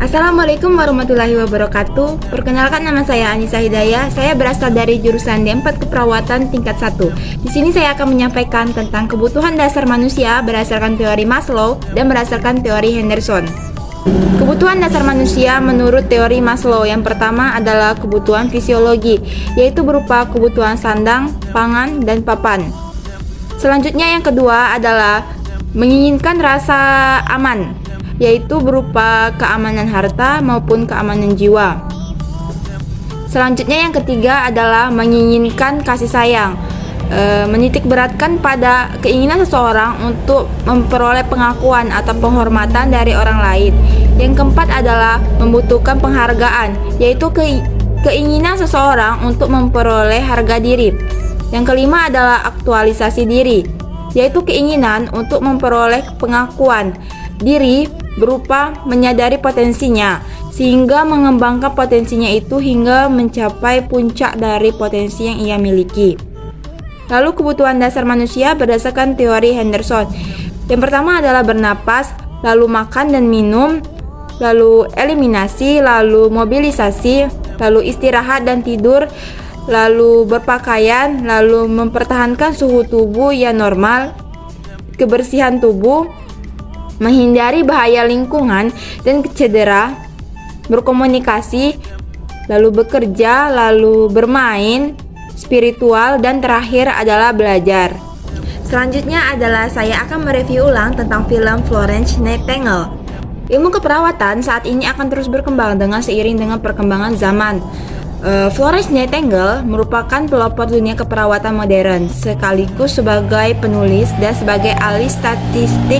Assalamualaikum warahmatullahi wabarakatuh. Perkenalkan, nama saya Anissa Hidayah. Saya berasal dari jurusan D4 Keperawatan tingkat 1. Di sini saya akan menyampaikan tentang kebutuhan dasar manusia berdasarkan teori Maslow dan berdasarkan teori Henderson. Kebutuhan dasar manusia menurut teori Maslow yang pertama adalah kebutuhan fisiologi, yaitu berupa kebutuhan sandang, pangan, dan papan. Selanjutnya yang kedua adalah menginginkan rasa aman, yaitu berupa keamanan harta maupun keamanan jiwa. Selanjutnya yang ketiga adalah menginginkan kasih sayang, menitik beratkan pada keinginan seseorang untuk memperoleh pengakuan atau penghormatan dari orang lain. Yang keempat adalah membutuhkan penghargaan, yaitu keinginan seseorang untuk memperoleh harga diri. Yang kelima adalah aktualisasi diri, yaitu keinginan untuk memperoleh pengakuan diri berupa menyadari potensinya, sehingga mengembangkan potensinya itu hingga mencapai puncak dari potensi yang ia miliki. Lalu kebutuhan dasar manusia berdasarkan teori Henderson. Yang pertama adalah bernapas, lalu makan dan minum, lalu eliminasi, lalu mobilisasi, lalu istirahat dan tidur, lalu berpakaian, lalu mempertahankan suhu tubuh yang normal, kebersihan tubuh, menghindari bahaya lingkungan dan cedera, berkomunikasi, lalu bekerja, lalu bermain, spiritual, dan terakhir adalah belajar. Selanjutnya adalah saya akan mereview ulang tentang film Florence Nightingale. Ilmu keperawatan saat ini akan terus berkembang seiring dengan perkembangan zaman. Florence Nightingale merupakan pelopor dunia keperawatan modern, sekaligus sebagai penulis dan sebagai ahli statistik.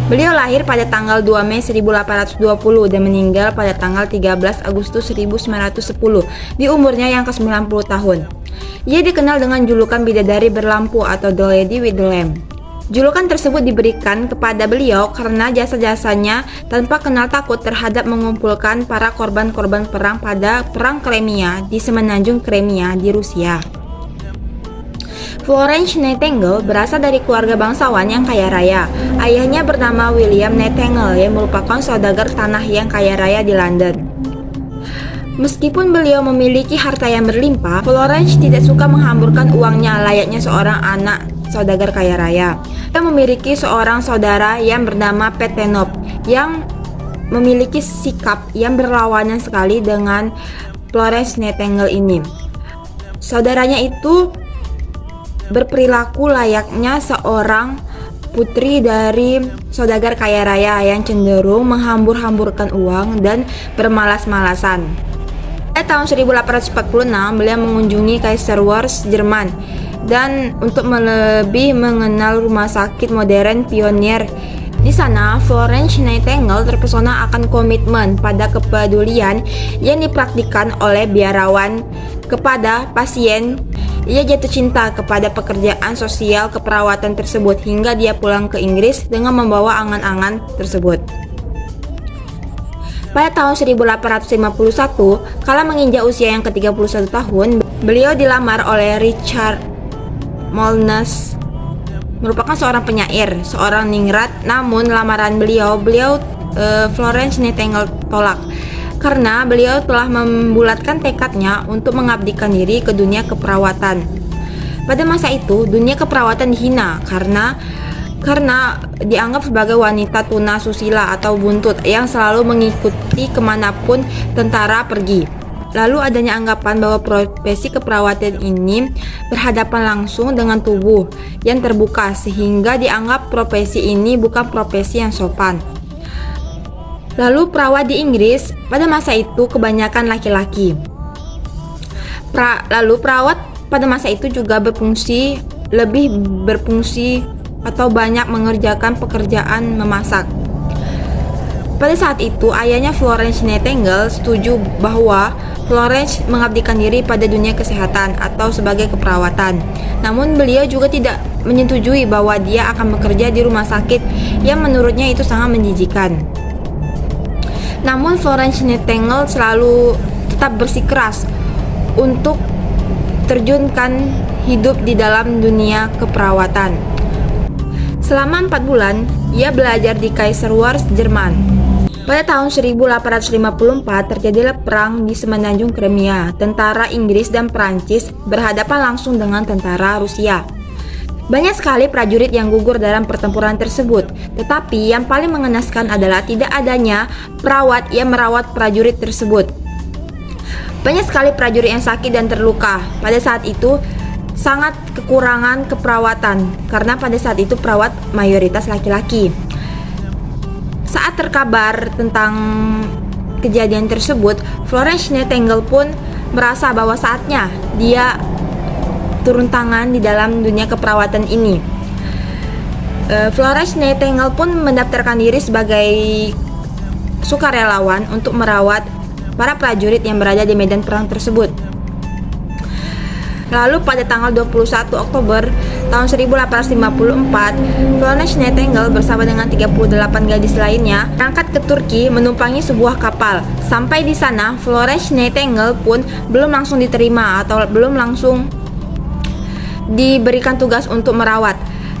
Beliau lahir pada tanggal 2 Mei 1820 dan meninggal pada tanggal 13 Agustus 1910 di umurnya yang ke-90 tahun. Ia dikenal dengan julukan bidadari berlampu atau The Lady with the Lamp. Julukan tersebut diberikan kepada beliau karena jasa-jasanya tanpa kenal takut terhadap mengumpulkan para korban-korban perang pada Perang Crimea di Semenanjung Crimea di Rusia. Florence Nightingale berasal dari keluarga bangsawan yang kaya raya. Ayahnya bernama William Nightingale yang merupakan saudagar tanah yang kaya raya di London. Meskipun beliau memiliki harta yang berlimpah, Florence tidak suka menghamburkan uangnya layaknya seorang anak saudagar kaya raya. Dia memiliki seorang saudara yang bernama Petenop yang memiliki sikap yang berlawanan sekali dengan Florence Nightingale ini. Saudaranya itu berperilaku layaknya seorang putri dari saudagar kaya raya yang cenderung menghambur-hamburkan uang dan bermalas-malasan. Pada tahun 1846, beliau mengunjungi Kaiserwerth, Jerman, dan untuk lebih mengenal rumah sakit modern pionir. Di sana, Florence Nightingale terpesona akan komitmen pada kepedulian yang dipraktikkan oleh biarawan kepada pasien. Ia jatuh cinta kepada pekerjaan sosial keperawatan tersebut hingga dia pulang ke Inggris dengan membawa angan-angan tersebut. Pada tahun 1851, kala menginjak usia yang ke-31 tahun, beliau dilamar oleh Richard Molnes, merupakan seorang penyair, seorang ningrat. Namun lamaran beliau Florence Nightingale tolak karena beliau telah membulatkan tekadnya untuk mengabdikan diri ke dunia keperawatan. Pada masa itu, dunia keperawatan dihina karena dianggap sebagai wanita tuna susila atau buntut yang selalu mengikuti kemanapun tentara pergi. Lalu adanya anggapan bahwa profesi keperawatan ini berhadapan langsung dengan tubuh yang terbuka, sehingga dianggap profesi ini bukan profesi yang sopan. Lalu perawat di Inggris pada masa itu kebanyakan laki-laki. Lalu perawat pada masa itu juga lebih berfungsi atau banyak mengerjakan pekerjaan memasak. Pada saat itu ayahnya Florence Nightingale setuju bahwa Florence mengabdikan diri pada dunia kesehatan atau sebagai keperawatan. Namun beliau juga tidak menyetujui bahwa dia akan bekerja di rumah sakit yang menurutnya itu sangat menjijikan. Namun Florence Nightingale selalu tetap bersikeras untuk terjunkan hidup di dalam dunia keperawatan. Selama 4 bulan, ia belajar di Kaiserwerth, Jerman. Pada tahun 1854 terjadilah perang di semenanjung Crimea. Tentara Inggris dan Prancis berhadapan langsung dengan tentara Rusia. Banyak sekali prajurit yang gugur dalam pertempuran tersebut, tetapi yang paling mengenaskan adalah tidak adanya perawat yang merawat prajurit tersebut. Banyak sekali prajurit yang sakit dan terluka. Pada saat itu sangat kekurangan keperawatan karena pada saat itu perawat mayoritas laki-laki. Saat terkabar tentang kejadian tersebut, Florence Nightingale pun merasa bahwa saatnya dia turun tangan di dalam dunia keperawatan ini. Florence Nightingale pun mendaftarkan diri sebagai sukarelawan untuk merawat para prajurit yang berada di medan perang tersebut. Lalu pada tanggal 21 Oktober tahun 1854, Florence Nightingale bersama dengan 38 gadis lainnya berangkat ke Turki menumpangi sebuah kapal. Sampai di sana, Florence Nightingale pun belum langsung diterima atau belum langsung diberikan tugas untuk merawat.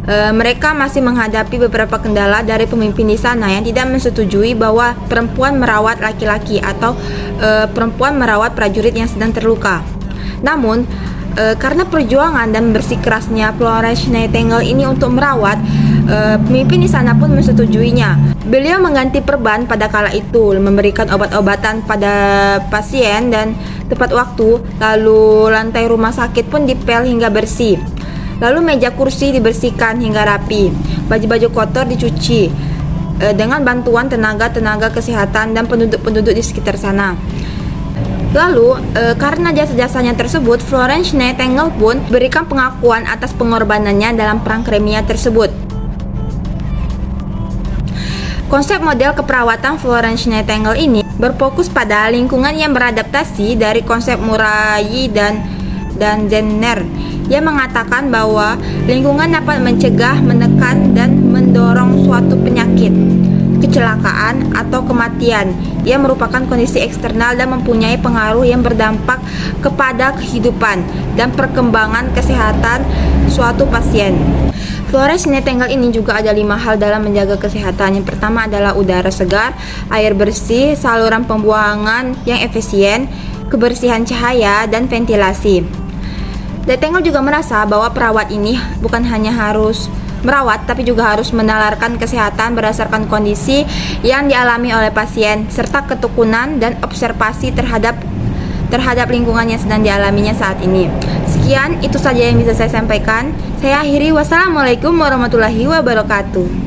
Mereka masih menghadapi beberapa kendala dari pemimpin di sana yang tidak menyetujui bahwa perempuan merawat laki-laki atau perempuan merawat prajurit yang sedang terluka. Namun, karena perjuangan dan bersikeras-kerasnya Florence Nightingale ini untuk merawat, pemimpin di sana pun menyetujui-nya. Beliau mengganti perban pada kala itu, memberikan obat-obatan pada pasien dan tepat waktu, lalu lantai rumah sakit pun dipel hingga bersih. Lalu meja kursi dibersihkan hingga rapi, baju-baju kotor dicuci dengan bantuan tenaga-tenaga kesehatan dan penduduk-penduduk di sekitar sana. Lalu, karena jasa-jasanya tersebut, Florence Nightingale pun berikan pengakuan atas pengorbanannya dalam perang Crimea tersebut. Konsep model keperawatan Florence Nightingale ini berfokus pada lingkungan yang beradaptasi dari konsep Murray dan Jenner yang mengatakan bahwa lingkungan dapat mencegah, menekan, dan mendorong suatu penyakit, kecelakaan, atau kematian yang merupakan kondisi eksternal dan mempunyai pengaruh yang berdampak kepada kehidupan dan perkembangan kesehatan suatu pasien. Florence Nightingale ini juga ada 5 hal dalam menjaga kesehatan. Yang pertama adalah udara segar, air bersih, saluran pembuangan yang efisien, kebersihan cahaya, dan ventilasi. Nightingale juga merasa bahwa perawat ini bukan hanya harus merawat, tapi juga harus menalarkan kesehatan berdasarkan kondisi yang dialami oleh pasien, serta ketekunan dan observasi terhadap lingkungan yang sedang dialaminya saat ini. Sekian, itu saja yang bisa saya sampaikan. Saya akhiri, wassalamualaikum warahmatullahi wabarakatuh.